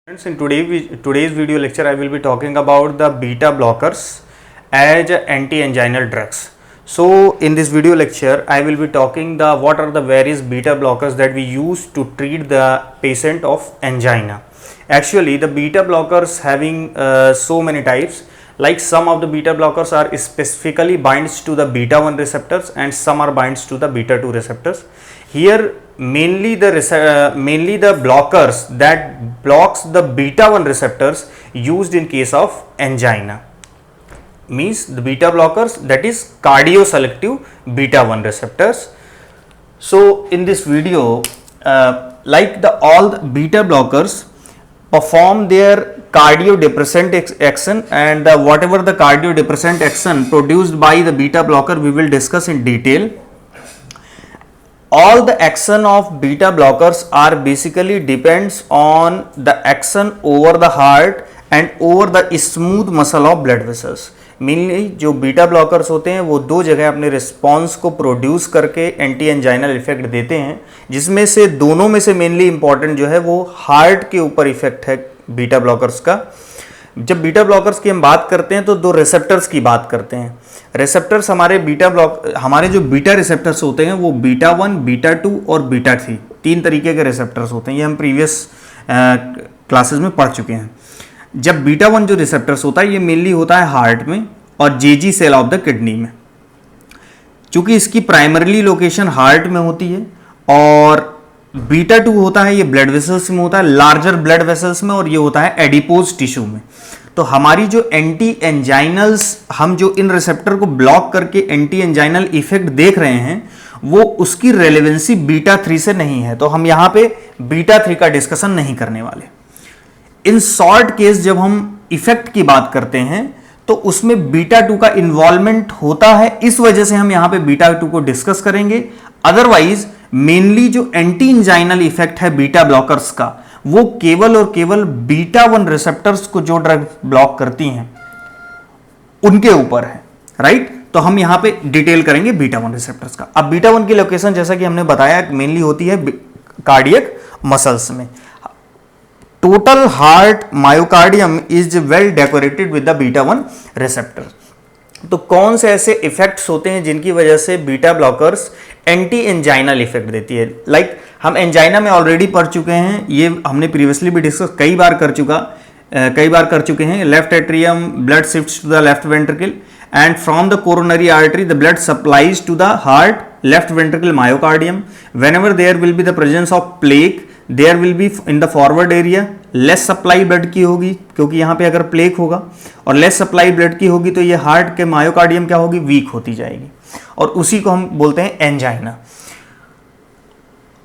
Friends, in today's video lecture, I will be talking about the beta blockers as anti-anginal drugs. So, in this video lecture, I will be talking what are the various beta blockers that we use to treat the patient of angina. Actually, the beta blockers having so many types. Like some of the beta blockers are specifically binds to the beta 1 receptors and some are binds to the beta 2 receptors. Here mainly the blockers that blocks the beta 1 receptors used in case of angina, means the beta blockers that is cardioselective beta 1 receptors. So in this video, all the beta blockers perform their cardiodepressant action, and whatever the cardiodepressant action produced by the beta blocker we will discuss in detail. All the action of beta blockers are basically depends on the action over the heart and over the smooth muscle of blood vessels. Mainly जो beta blockers होते हैं वो दो जगह अपने response को produce करके anti anginal effect देते हैं, जिसमें से दोनों में से मेनली इंपॉर्टेंट जो है वो हार्ट के ऊपर इफेक्ट है बीटा ब्लॉकर्स का. जब बीटा ब्लॉकर्स की हम बात करते हैं तो दो रिसेप्टर्स की बात करते हैं. रिसेप्टर्स हमारे जो बीटा रिसेप्टर्स होते हैं वो बीटा 1, बीटा 2 और बीटा 3 तीन तरीके के रिसेप्टर्स होते हैं. ये हम प्रीवियस क्लासेस में पढ़ चुके हैं. जब बीटा 1 जो रिसेप्टर्स होता है ये मेनली होता है हार्ट में और JG cell of the kidney में. चूंकि इसकी प्राइमरीली लोकेशन हार्ट में होती है, और बीटा 2 होता है ये ब्लड वेसल्स में होता है, लार्जर ब्लड वेसल्स में, और ये होता है एडिपोज टिश्यू में. तो हमारी जो एंटी एंजाइनल्स, हम जो इन रिसेप्टर को ब्लॉक करके एंटी एंजाइनल इफेक्ट देख रहे हैं वो उसकी रेलेवेंसी बीटा 3 से नहीं है, तो हम यहां पे बीटा 3 का डिस्कशन नहीं करने वाले. इन शॉर्ट केस जब हम इफेक्ट की बात करते हैं तो उसमें बीटा 2 का इन्वॉल्वमेंट होता है, इस वजह से हम यहां पे बीटा 2 को डिस्कस करेंगे. अदरवाइज मेनली जो एंटी एंजाइनल इफेक्ट है बीटा ब्लॉकर्स का वो केवल और केवल बीटा 1 रिसेप्टर्स को जो ड्रग ब्लॉक करती हैं उनके ऊपर है, राइट. तो हम यहां पे डिटेल करेंगे बीटा 1 रिसेप्टर्स का. अब बीटा 1 की लोकेशन जैसा कि हमने बताया मेनली होती है कार्डियक मसल्स में. Total heart myocardium is well decorated with the beta 1 receptor. तो कौन से ऐसे इफेक्ट्स होते हैं जिनकी वजह से beta blockers anti anginal effect देती है. लाइक हम एंजाइना में ऑलरेडी पढ़ चुके हैं, ये हमने प्रीवियसली भी डिस्कस कई बार कर चुके हैं. Left atrium blood shifts to the left ventricle and from the coronary artery the blood supplies to the heart left ventricle myocardium. Whenever there will be the presence of plaque there will be in the forward area less supply blood की होगी, क्योंकि यहाँ पे अगर plaque होगा और less supply blood की होगी तो ये हार्ट के मायोकार्डियम क्या होगी, वीक होती जाएगी, और उसी को हम बोलते हैं एंजाइना.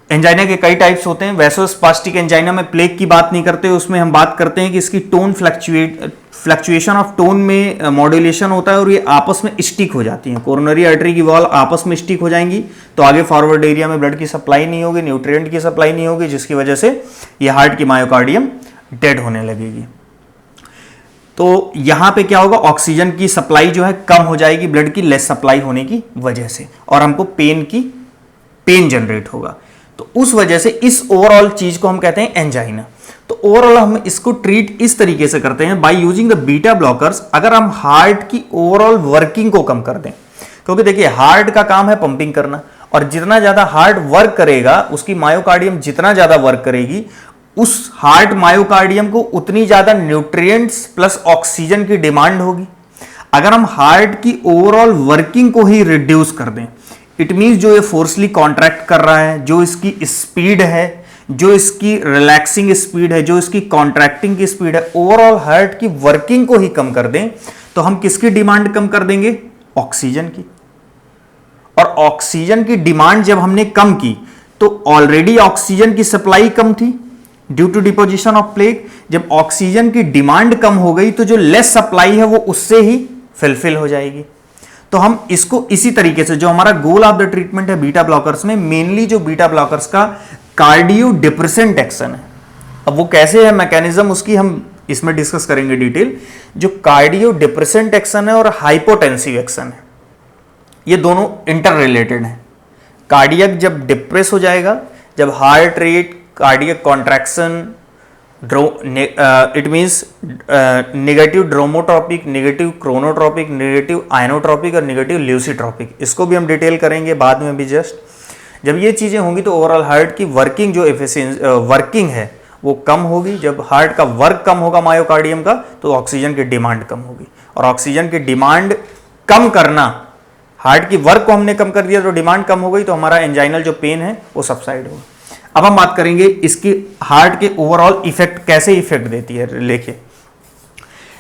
एंजाइना के कई टाइप्स होते हैं. वैसोस्पास्टिक एंजाइना में प्लेक की बात नहीं करते, उसमें हम बात करते हैं कि इसकी टोन फ्लक्चुएशन ऑफ टोन में मॉड्यूलेशन होता है और ये आपस में स्टिक हो जाती हैं. कोरोनरी आर्टरी की वॉल आपस में स्टिक हो जाएंगी तो आगे फॉरवर्ड एरिया में ब्लड की सप्लाई नहीं होगी, न्यूट्रिएंट की सप्लाई नहीं होगी, जिसकी वजह से ये हार्ट की मायोकार्डियम डेड होने लगेगी. तो यहां पे क्या होगा, ऑक्सीजन की सप्लाई जो है कम हो जाएगी ब्लड की लेस सप्लाई होने की वजह से, और हमको पेन जनरेट होगा. तो उस वजह से इस ओवरऑल चीज को हम कहते हैं एंजाइना. तो ओवरऑल हम इसको ट्रीट इस तरीके से करते हैं by using the beta blockers. अगर हम हार्ट की ओवरऑल वर्किंग को कम कर दें, क्योंकि देखिए हार्ट का काम है पंपिंग करना, और जितना ज्यादा हार्ट वर्क करेगा उसकी मायोकार्डियम जितना ज्यादा वर्क करेगी उस हार्ट मायोकार्डियम को उतनी ज्यादा न्यूट्रिएंट्स प्लस ऑक्सीजन की डिमांड होगी. अगर हम हार्ट की ओवरऑल वर्किंग को ही रिड्यूस कर दें, इट मींस जो ये फोर्सली कॉन्ट्रैक्ट कर रहा है, जो इसकी स्पीड है, जो इसकी रिलैक्सिंग स्पीड है, जो इसकी कॉन्ट्रैक्टिंग की स्पीड है, ओवरऑल हार्ट की वर्किंग को ही कम कर दें तो हम किसकी डिमांड कम कर देंगे, ऑक्सीजन की. और ऑक्सीजन की डिमांड जब हमने कम की तो ऑलरेडी ऑक्सीजन की सप्लाई कम थी due to deposition of plaque. जब ऑक्सीजन की डिमांड कम हो गई तो जो लेस सप्लाई है वो उससे ही फुलफिल हो जाएगी. तो हम इसको इसी तरीके से, जो हमारा गोल ऑफ द ट्रीटमेंट है बीटा ब्लॉकर्स में, मेनली जो बीटा ब्लॉकर्स का कार्डियो डिप्रेसेंट एक्शन है. अब वो कैसे है मैकेनिज्म उसकी हम इसमें डिस्कस करेंगे डिटेल. जो कार्डियो डिप्रेसेंट एक्शन है और हाइपोटेंसिव एक्शन है, ये दोनों इंटर रिलेटेड है. कार्डियक जब डिप्रेस हो जाएगा, जब heart rate, cardiac contraction it means negative dromotropic, negative chronotropic, negative inotropic और नेगेटिव ल्यूसीट्रॉपिक। इसको भी हम डिटेल करेंगे बाद में भी। जस्ट जब ये चीज़ें होंगी तो ओवरऑल हार्ट की वर्किंग जो वर्किंग है वो कम होगी। जब हार्ट का वर्क कम होगा मायोकार्डियम का, तो ऑक्सीजन की डिमांड कम होगी, और ऑक्सीजन की डिमांड कम करना, हार्ट की वर्क को हमने कम कर दिया तो डिमांड कम हो गई, तो हमारा एंजाइनल जो पेन है वो सबसाइड होगा। अब हम बात करेंगे इसकी हार्ट के ओवरऑल इफेक्ट, कैसे इफेक्ट देती है। लेके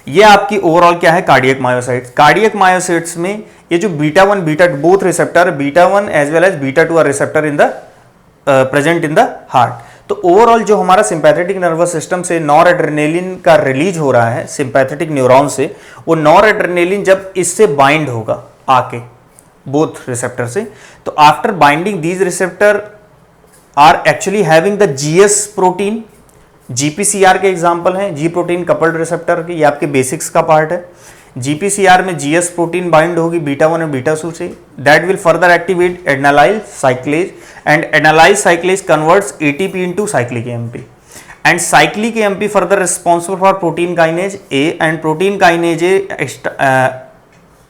ये आपकी ओवरऑल क्या है, कार्डियक मायोसाइट्स। कार्डियक मायोसाइट्स में ये जो beta 1 beta both receptor, beta 1 as well as beta 2 are receptor in the present in the heart. तो ओवरऑल जो हमारा सिंपैथेटिक नर्वस सिस्टम से नॉरएड्रेनालिन का रिलीज हो रहा है सिंपैथेटिक न्यूरॉन से, वो नॉरएड्रेनालिन जब इससे बाइंड होगा आके बोथ रिसेप्टर से, तो after binding these receptor are actually having the GS protein. GPCR के एग्जांपल हैं, जी प्रोटीन कपल्ड रिसेप्टर की, ये आपके बेसिक्स का पार्ट है। जीपीसीआर में जीएस प्रोटीन बाइंड होगी बीटा 1 और बीटा 2 से, that will further activate adenylyl cyclase, and adenylyl cyclase converts ATP into cyclic AMP, and cyclic AMP further responsible for protein kinase A, and protein kinase A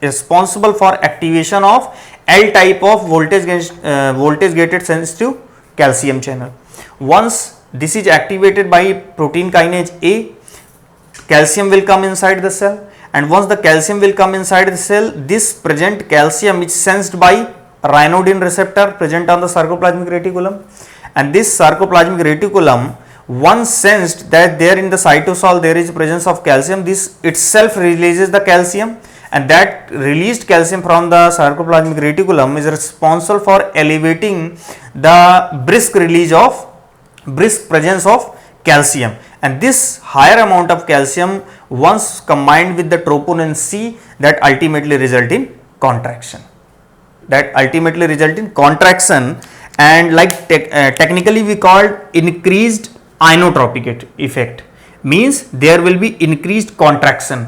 responsible for activation of L type of voltage gated sensitive calcium channel. Once this is activated by protein kinase A, calcium will come inside the cell, and once the calcium will come inside the cell, this present calcium is sensed by ryanodine receptor present on the sarcoplasmic reticulum, and this sarcoplasmic reticulum, once sensed that there in the cytosol there is presence of calcium, this itself releases the calcium, and that released calcium from the sarcoplasmic reticulum is responsible for elevating the brisk presence of calcium, and this higher amount of calcium once combined with the troponin C, that ultimately result in contraction, and like technically we called increased inotropic effect, means there will be increased contraction.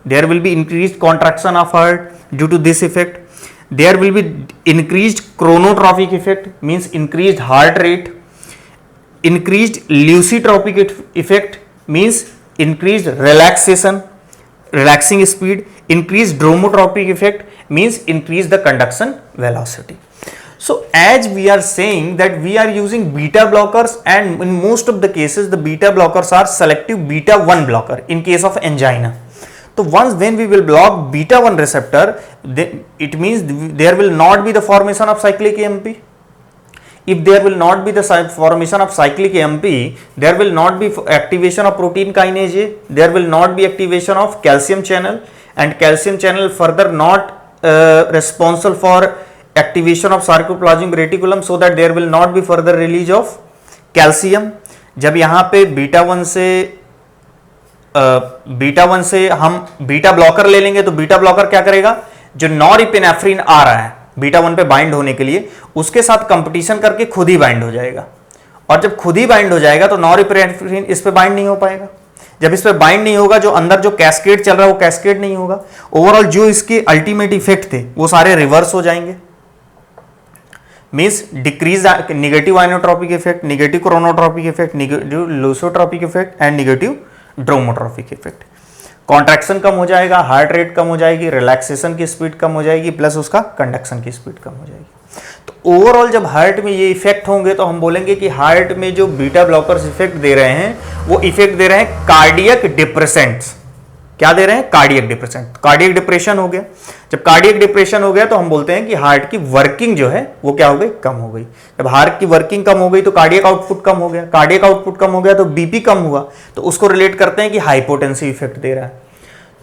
There will be increased contraction of heart due to this effect. There will be increased chronotropic effect, means increased heart rate. Increased lucitropic effect means increased relaxation, relaxing speed. Increased dromotropic effect means increase the conduction velocity. So as we are saying that we are using beta blockers, and in most of the cases the beta blockers are selective beta 1 blocker in case of angina. So once when we will block beta 1 receptor, then it means there will not be the formation of cyclic AMP. If there will not be the formation of cyclic AMP, there will not be activation of protein kinase A, there will not be activation of calcium channel, and calcium channel further not responsible for activation of sarcoplasmic reticulum, so that there will not be further release of calcium. जब यहाँ पे beta 1 से हम beta blocker ले लेंगे, तो beta blocker क्या करेगा, जो नॉरएपिनेफ्रिन आ रहा है बीटा 1 पे बाइंड होने के लिए, उसके साथ कंपटीशन करके खुद ही बाइंड हो जाएगा, और जब खुद ही बाइंड हो जाएगा तो नॉरएपिनेफ्रिन इस पे बाइंड नहीं हो पाएगा। जब इस पे बाइंड नहीं होगा, जो अंदर जो कैस्केड चल रहा है वो कैस्केड नहीं होगा, ओवरऑल जो इसके अल्टीमेट इफेक्ट थे वो सारे रिवर्स हो जाएंगे, means decrease negative inotropic effect, negative chronotropic effect, negative lusitropic effect and negative dromotropic effect. Contraction कम हो जाएगा, हार्ट रेट कम हो जाएगी, रिलैक्सेशन की स्पीड कम हो जाएगी, प्लस उसका कंडक्शन की स्पीड कम हो जाएगी। तो ओवरऑल जब हार्ट में ये इफेक्ट होंगे तो हम बोलेंगे कि हार्ट में जो बीटा ब्लॉकर्स इफेक्ट दे रहे हैं वो इफेक्ट दे रहे हैं कार्डियक डिप्रेसेंट्स। क्या दे रहे हैं, कार्डियक डिप्रेसेंट। कार्डियक डिप्रेशन हो गया, जब कार्डियक डिप्रेशन हो गया तो हम बोलते हैं कि हार्ट की वर्किंग जो है वो क्या हो गई, कम हो गई। जब हार्ट की वर्किंग कम हो गई तो कार्डियक आउटपुट कम हो गया, कार्डियक आउटपुट कम हो गया तो बीपी कम हुआ, तो उसको रिलेट करते हैं कि हाइपोटेंसी इफेक्ट दे रहा है।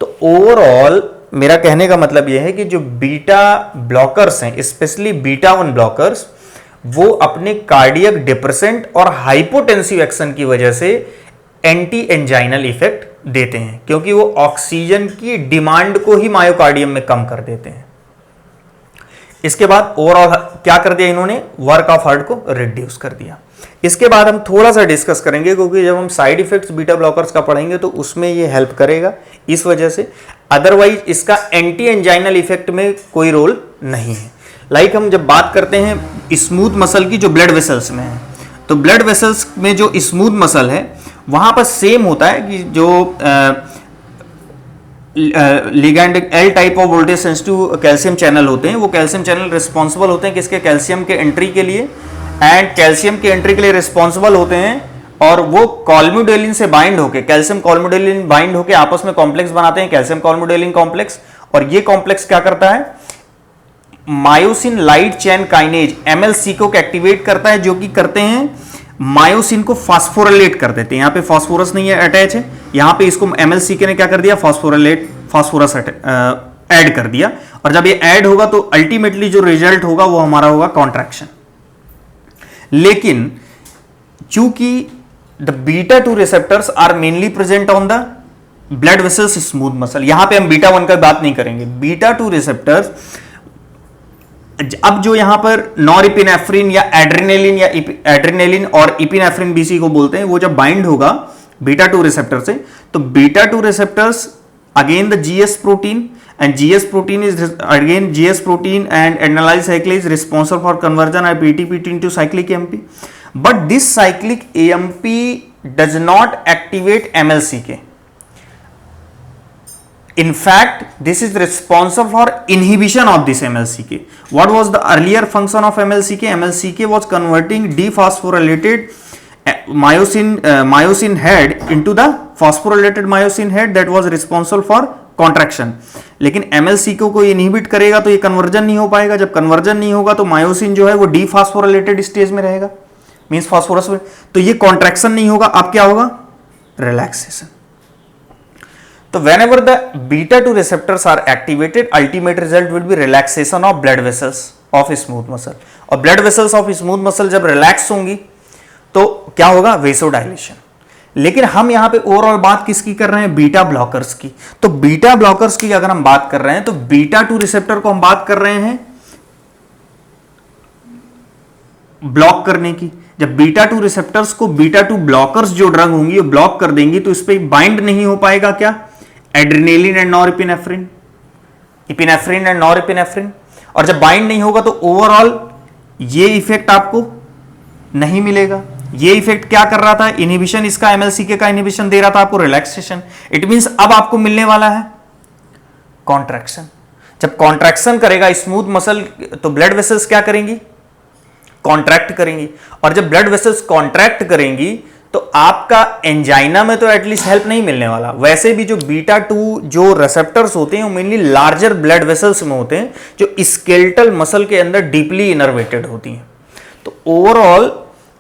तो ओवरऑल मेरा कहने का मतलब यह है कि जो बीटा ब्लॉकर्स हैं, स्पेशली बीटा 1 ब्लॉकर्स, वो अपने कार्डियक डिप्रेसेंट और हाइपोटेंसिव एक्शन की वजह से एंटी एंजाइनल इफेक्ट देते हैं, क्योंकि वो ऑक्सीजन की डिमांड को ही मायोकार्डियम में कम कर देते हैं। इसके बाद ओवरऑल क्या कर दिया इन्होंने, वर्क ऑफ हार्ट को रिड्यूस कर दिया। इसके बाद हम थोड़ा सा डिस्कस करेंगे, क्योंकि जब हम साइड इफेक्ट्स बीटा ब्लॉकर्स का पढ़ेंगे तो उसमें ये हेल्प करेगा इस वजह से, अदरवाइज इसका एंटी एंजाइनल इफेक्ट में कोई रोल नहीं है। लाइक हम जब बात करते हैं स्मूथ मसल की जो ब्लड वेसल्स में है, तो ब्लड वेसल्स में जो स्मूथ मसल है वहां पर सेम होता है कि जो ligand L type of voltage sensitive calcium channel होते हैं, वो कैल्शियम चैनल रिस्पॉन्सिबल होते हैं किसके, कैल्शियम के एंट्री के लिए, एंड कैल्शियम के एंट्री के लिए रिस्पॉन्सिबल होते हैं, और वो कॉल्म्यूडेलिन से बाइंड होके, कैल्शियम कॉल्म्यूडेलिन बाइंड होके आपस में कॉम्प्लेक्स बनाते हैं, कैल्शियम कॉल्म्यूडेलिन कॉम्प्लेक्स। और ये कॉम्प्लेक्स क्या करता है, myosin light chain kinase MLC को एक्टिवेट करता है, जो कि करते हैं मायोसिन को फास्फोरिलेट कर देते हैं। यहां पे फास्फोरस नहीं है अटैच है, यहां पे इसको एमएलसीके ने क्या कर दिया, फास्फोरस ऐड कर दिया। और जब ये ऐड होगा तो अल्टीमेटली जो रिजल्ट होगा वो हमारा होगा कॉन्ट्रैक्शन। लेकिन चूंकि the beta 2 receptors are mainly present on the blood vessels smooth muscle, यहां पे हम बीटा 1 का बात नहीं करेंगे। बीटा 2 रिसेप्टर्स, अब जो यहां पर नॉरएपिनेफ्रिन या एड्रेनालिन और इपिनेफ्रिन बीसी को बोलते हैं, वो जब बाइंड होगा बीटा 2 रिसेप्टर से, तो beta 2 receptors again the GS protein, and GS protein is again GS protein and adenylyl cyclase is responsible for conversion of ATP into cyclic AMP, but this cyclic AMP does not activate MLCK. In fact, this is responsible for inhibition of this MLCK. What was the earlier function of MLCK? MLCK was converting dephosphorylated myosin head into the phosphorylated myosin head that was responsible for contraction. लेकिन एमएलसीके को inhibit करेगा तो ये conversion नहीं हो पाएगा। जब conversion नहीं होगा तो मायोसिन जो है वो डीफॉस्फोरिलेटेड स्टेज में रहेगा, मींस फास्फोरस में, तो ये कॉन्ट्रैक्शन नहीं होगा। अब क्या होगा, रिलैक्सेशन। तो whenever the beta 2 receptors are activated, ultimate result will be relaxation of blood vessels of smooth muscle. और blood vessels of smooth muscle जब रिलैक्स होंगी तो क्या होगा, वेसोडाइलेशन। लेकिन हम यहां पे ओवरऑल बात किसकी कर रहे हैं, बीटा ब्लॉकर्स की। तो बीटा ब्लॉकर्स की अगर हम बात कर रहे हैं तो बीटा 2 रिसेप्टर को हम बात कर रहे हैं ब्लॉक करने की। जब बीटा 2 रिसेप्टर्स को बीटा 2 ब्लॉकर्स जो ड्रग होंगी वो ब्लॉक कर देंगी तो इस पे बाइंड नहीं हो पाएगा क्या, adrenaline and norepinephrine, epinephrine and norepinephrine. और जब बाइंड नहीं होगा तो ओवरऑल ये इफेक्ट आपको नहीं मिलेगा। ये इफेक्ट क्या कर रहा था, इनहिबिशन, इसका एमएलसीके का इनहिबिशन दे रहा था आपको, रिलैक्सेशन। इट मींस अब आपको मिलने वाला है कॉन्ट्रैक्शन। जब कॉन्ट्रैक्शन करेगा स्मूथ मसल तो ब्लड वेसल्स क्या करेंगी, कॉन्ट्रैक्ट करेंगी। और जब ब्लड वेसल्स कॉन्ट्रैक्ट करेंगी तो आपका एंजाइना में तो एटलीस्ट हेल्प नहीं मिलने वाला। वैसे भी जो बीटा 2 जो रिसेप्टर्स होते हैं वो मेनली लार्जर ब्लड वेसल्स में होते हैं जो स्केलेटल मसल के अंदर डीपली इनर्वेटेड होती हैं। तो ओवरऑल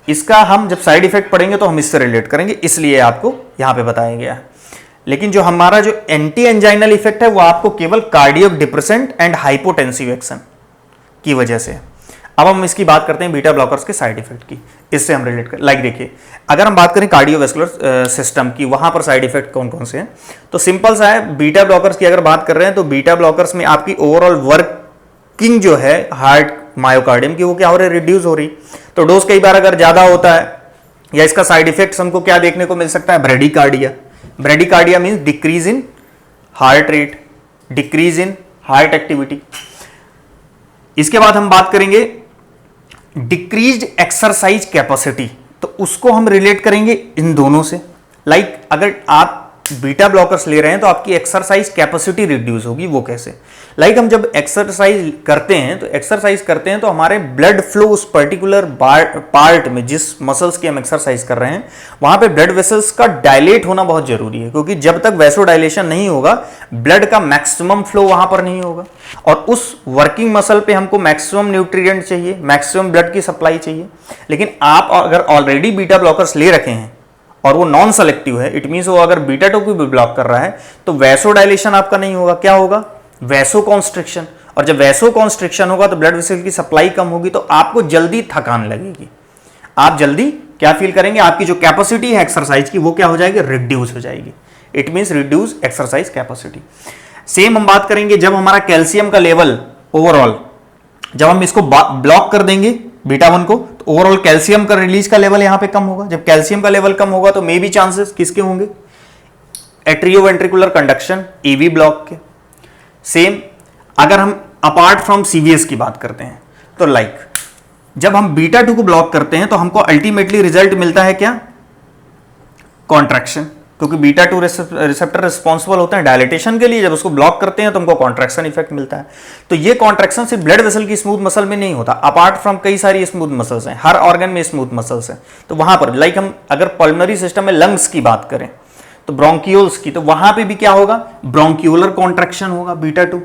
इसका हम जब साइड इफेक्ट पढ़ेंगे तो हम इससे रिलेट करेंगे, इसलिए आपको यहां पे बताया गया है। लेकिन जो हमारा जो एंटी एंजाइनल इफेक्ट है वो आपको केवल cardiac depressant and hypotensive action की वजह से। अब हम इसकी बात करते हैं बीटा ब्लॉकर्स के साइड इफेक्ट की, इससे हम रिलेट कर, लाइक देखिए अगर हम बात करें कार्डियोवैस्कुलर सिस्टम की, वहां पर साइड इफेक्ट कौन कौन से हैं, तो सिंपल सा है, बीटा ब्लॉकर्स की अगर बात कर रहे हैं तो बीटा ब्लॉकर्स में आपकी ओवरऑल वर्किंग जो है हार्ट मायोकार्डियम की वो क्या हो रही है, रिड्यूस हो रही। तो डोज कई बार अगर ज्यादा होता है या इसका साइड इफेक्ट्स हमको क्या देखने को मिल सकता है, bradycardia. Bradycardia means decrease in heart rate, decrease in heart activity. इसके बाद हम बात करेंगे डिक्रीज्ड एक्सरसाइज कैपेसिटी, तो उसको हम रिलेट करेंगे इन दोनों से। लाइक अगर आप बीटा ब्लॉकर्स ले रहे हैं तो आपकी एक्सरसाइज कैपेसिटी रिड्यूस होगी, वो कैसे, लाइक हम जब एक्सरसाइज करते हैं तो हमारे ब्लड फ्लो उस पर्टिकुलर पार्ट में, जिस मसल्स की हम एक्सरसाइज कर रहे हैं वहां पे ब्लड वेसल्स का डायलेट होना बहुत जरूरी है, क्योंकि जब तक वैसो डायलेशन नहीं होगा ब्लड का मैक्सिमम फ्लो वहां पर नहीं होगा। और उस वर्किंग मसल पे हमको मैक्सिमम न्यूट्रिएंट चाहिए, मैक्सिमम ब्लड की सप्लाई चाहिए। लेकिन आप अगर ऑलरेडी बीटा ब्लॉकर्स ले रखे हैं और वो नॉन सेलेक्टिव है, इट मींस वो अगर बीटा 2 को भी ब्लॉक कर रहा है तो वैसो डायलेशन आपका नहीं होगा, क्या होगा, वैसो कॉन्स्ट्रिक्शन। और जब वैसो कॉन्स्ट्रिक्शन होगा तो ब्लड वेसल की सप्लाई कम होगी, तो आपको जल्दी थकान लगेगी, आप जल्दी क्या फील करेंगे, आपकी जो कैपेसिटी है एक्सरसाइज की वो क्या हो जाएगी, रिड्यूस हो जाएगी। It means reduce exercise capacity. Same हम बात करेंगे जब हमारा कैल्शियम का लेवल ओवरऑल, जब हम इसको ब्लॉक कर देंगे बीटा 1 को, तो ओवरऑल कैल्शियम का रिलीज का लेवल यहां पे कम होगा। जब कैल्शियम का लेवल कम होगा तो मे बी चांसेस किसके होंगे, एट्रियोवेंट्रिकुलर कंडक्शन, ईवी ब्लॉक के। सेम अगर हम अपार्ट फ्रॉम सीवीएस की बात करते हैं तो लाइक जब हम बीटा 2 को ब्लॉक करते हैं तो हमको अल्टीमेटली रिजल्ट मिलता है क्या, कॉन्ट्रैक्शन, क्योंकि बीटा 2 रिसेप्टर रिस्पॉन्सिबल होते हैं डायलिटेशन के लिए, जब उसको ब्लॉक करते हैं तो हमको कॉन्ट्रैक्शन इफेक्ट मिलता है। तो ये कॉन्ट्रैक्शन सिर्फ ब्लड वेसल की स्मूथ मसल में नहीं होता, अपार्ट फ्रॉम कई सारी स्मूथ मसल्स हैं, हर ऑर्गन में स्मूथ मसल्स हैं। तो वहां पर लाइक हम अगर पल्मोनरी सिस्टम में लंग्स की बात करें तो ब्रोंकियोल्स की, तो वहां पे भी क्या होगा, ब्रोंक्यूलर कॉन्ट्रैक्शन होगा बीटा 2,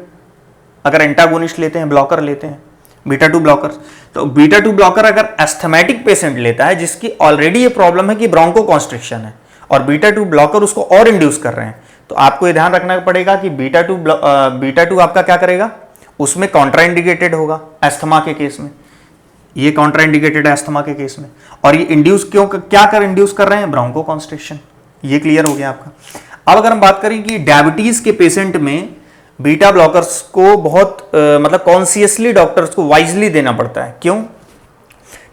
अगर एंटागोनिस्ट लेते हैं, ब्लॉकर लेते हैं बीटा 2 ब्लॉकर। तो बीटा 2 ब्लॉकर अगर एस्थमेटिक पेशेंट लेता है जिसकी ऑलरेडी ये प्रॉब्लम है कि ब्रोंको कॉन्स्ट्रिक्शन है, और बीटा 2 ब्लॉकर उसको और इंड्यूस कर रहे हैं, तो आपको ये ध्यान रखना पड़ेगा कि बीटा 2 आपका क्या करेगा, उसमें कॉन्ट्राइंडिकेटेड होगा एस्थमा के केस में, ये कॉन्ट्राइंडिकेटेड है एस्थमा के केस में। और ये इंड्यूस क्या कर इंड्यूस कर रहे हैं, ब्रोंको कॉन्स्ट्रिक्शन। ये क्लियर हो गया आपका। अब अगर हम बात करें कि डायबिटीज के पेशेंट में बीटा ब्लॉकर्स को बहुत मतलब कॉन्शियसली डॉक्टर्स को वाइजली देना पड़ता है। क्यों?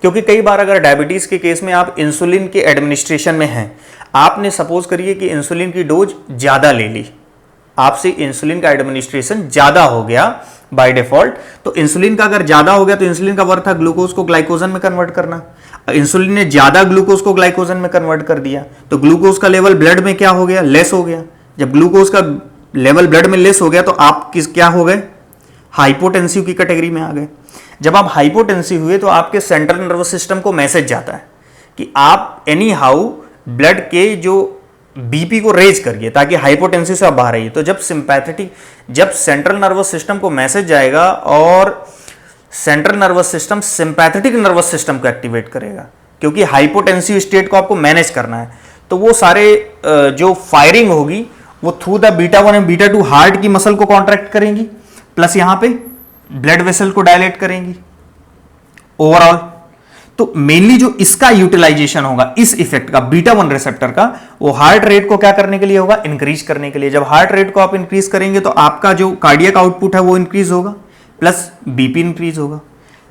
क्योंकि कई बार अगर डायबिटीज के केस में आप इंसुलिन के एडमिनिस्ट्रेशन में हैं, आपने सपोज करिए कि इंसुलिन की डोज ज्यादा ले ली, आपसे इंसुलिन का एडमिनिस्ट्रेशन ज्यादा हो गया बाय डिफॉल्ट। तो इंसुलिन का अगर ज्यादा हो गया तो इंसुलिन का वर्क था ग्लूकोज को ग्लाइकोजन में कन्वर्ट करना, इंसुलिन ने ज्यादा ग्लूकोज को ग्लाइकोजन में कन्वर्ट कर दिया, तो ग्लूकोज का लेवल ब्लड में क्या हो गया, लेस हो गया। जब ग्लूकोज का लेवल ब्लड में लेस हो गया तो आप क्या हो गए, हाइपोटेंसिव की कैटेगरी में आ गए। जब आप हाइपोटेंसिव हुए तो आपके सेंट्रल नर्वस सिस्टम को मैसेज जाता है कि आप एनी हाउ ब्लड के जो बीपी को रेज करिए ताकि हाइपोटेंसिव से आप बाहर आइए। तो जब सेंट्रल नर्वस सिस्टम को मैसेज जाएगा और central nervous system sympathetic nervous system को एक्टिवेट करेगा, क्योंकि हाइपोटेंसिव स्टेट को आपको मैनेज करना है, तो वो सारे जो फायरिंग होगी वो through the beta 1 and beta 2 heart की मसल को कॉन्ट्रैक्ट करेंगी, प्लस यहां पे ब्लड वेसल को डायलेट करेंगी ओवरऑल। तो मेनली जो इसका यूटिलाइजेशन होगा इस इफेक्ट का बीटा 1 रिसेप्टर का, वो हार्ट रेट को क्या करने के लिए होगा, इंक्रीज करने के लिए। जब हार्ट रेट को आप इंक्रीज करेंगे तो आपका जो कार्डियक आउटपुट है वो इंक्रीज होगा, प्लस बीपी इंक्रीज होगा।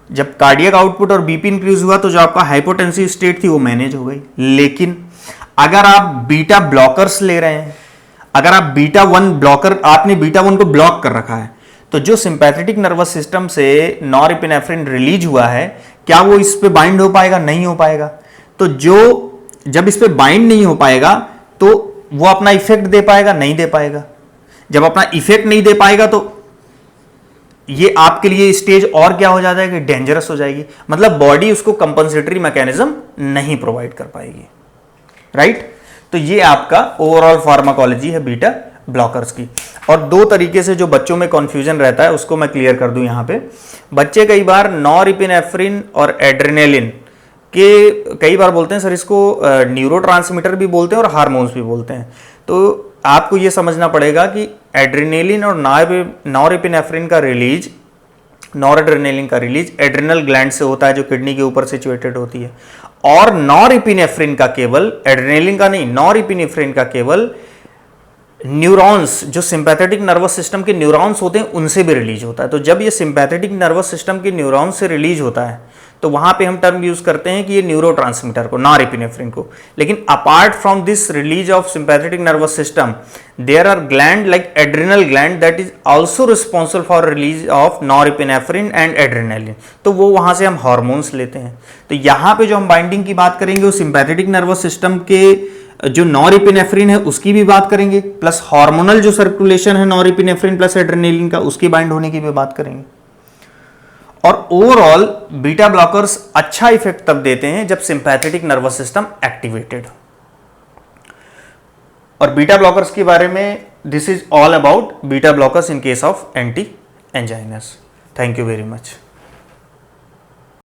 जब कार्डियक आउटपुट और बीपी इंक्रीज हुआ तो जो आपका हाइपोटेंसिव स्टेट थी वो मैनेज हो गई। लेकिन अगर आप बीटा ब्लॉकर्स ले रहे हैं, अगर आप बीटा 1 ब्लॉकर, आपने बीटा 1 को ब्लॉक कर रखा है, तो जो सिंपैथेटिक नर्वस सिस्टम से नॉरएपिनेफ्रिन रिलीज हुआ है, क्या वो इस पे बाइंड हो पाएगा, नहीं हो पाएगा। तो जब इस पे बाइंड नहीं हो पाएगा तो वो अपना इफेक्ट दे पाएगा, नहीं दे पाएगा। जब अपना इफेक्ट नहीं दे पाएगा तो ये आपके लिए स्टेज और क्या हो जाता है कि डेंजरस हो जाएगी, मतलब बॉडी उसको कंपनसेटरी मैकेनिज्म नहीं प्रोवाइड कर पाएगी, राइट। तो ये आपका ओवरऑल फार्माकोलॉजी है बीटा ब्लॉकर्स की। और दो तरीके से जो बच्चों में कंफ्यूजन रहता है उसको मैं क्लियर कर दूं यहाँ पे। बच्चे कई बार नॉरएपिनेफ्रिन और एड्रेनालिन के कई बार बोलते हैं सर इसको न्यूरोट्रांसमीटर भी बोलते हैं और हार्मोन्स भी बोलते हैं। तो आपको ये समझना पड़ेगा कि एड्रेनालिन और नॉरएपिनेफ्रिन का रिलीज, नॉरएड्रेनालिन का रिलीज एड्रेनल ग्लैंड से होता है जो किडनी के ऊपर सिचुएटेड होती है, और नॉरएपिनेफ्रिन का केवल, एड्रेनालिन का नहीं, नॉरएपिनेफ्रिन का केवल न्यूरॉन्स, जो सिंपैथेटिक नर्वस सिस्टम के न्यूरॉन्स होते हैं उनसे भी रिलीज होता है। तो जब ये सिंपैथेटिक नर्वस सिस्टम के न्यूरॉन्स से रिलीज होता है तो वहां पे हम टर्म यूज करते हैं कि ये न्यूरोट्रांसमीटर को, नॉरएपिनेफ्रिन को। लेकिन apart from this release of sympathetic nervous system there are gland like adrenal gland that is also responsible for release of norepinephrine and adrenaline. तो वो वहां से हम हार्मोन्स लेते हैं। तो यहाँ पे जो हम बाइंडिंग की बात करेंगे वो सिंपैथेटिक नर्वस सिस्टम के जो नॉरएपिनेफ्रिन है उसकी भी बात करेंगे, प्लस हार्मोनल जो सर्कुलेशन है नॉरएपिनेफ्रिन प्लस एड्रेनालिन का, उसकी बाइंड होने की भी बात करेंगे। और ओवरऑल बीटा ब्लॉकर्स अच्छा इफेक्ट तब देते हैं जब सिंपैथेटिक नर्वस सिस्टम एक्टिवेटेड। और बीटा ब्लॉकर्स के बारे में this is all about beta blockers in case of anti anginas. Thank you very much.